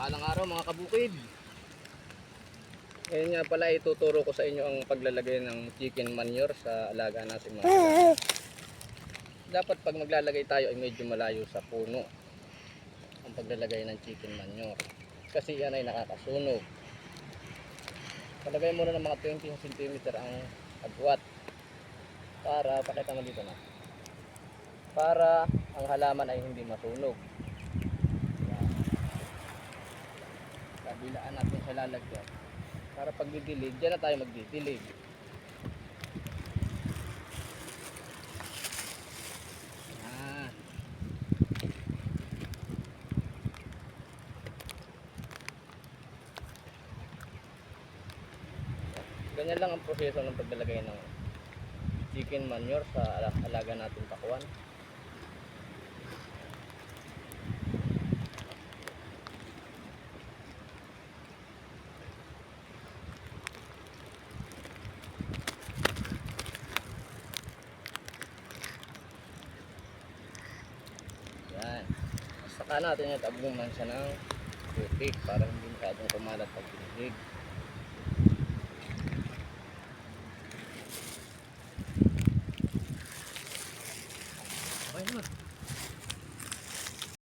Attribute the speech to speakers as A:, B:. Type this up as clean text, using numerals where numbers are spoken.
A: Mapagpalang araw mga kabukid. Ngayon nga pala ituturo ko sa inyo ang paglalagay ng chicken manure sa alaga natin mga alaga. Dapat pag maglalagay tayo ay medyo malayo sa puno ang paglalagay ng chicken manure. Kasi yan ay nakakasunog. Palagay muna ng mga 20 cm ang agwat. Para, pakita mo dito na. Para ang halaman ay hindi masunog. Kabilaan natin sa lalagyan. Para pag didilig, dyan na tayo magdidilig. Yan. Ganyan lang ang proseso ng paglalagay ng chicken manure sa alaga natin pakuan. Yan. Saka natin itabunan siya ng tubig para hindi masyadong kumalat pag tubig.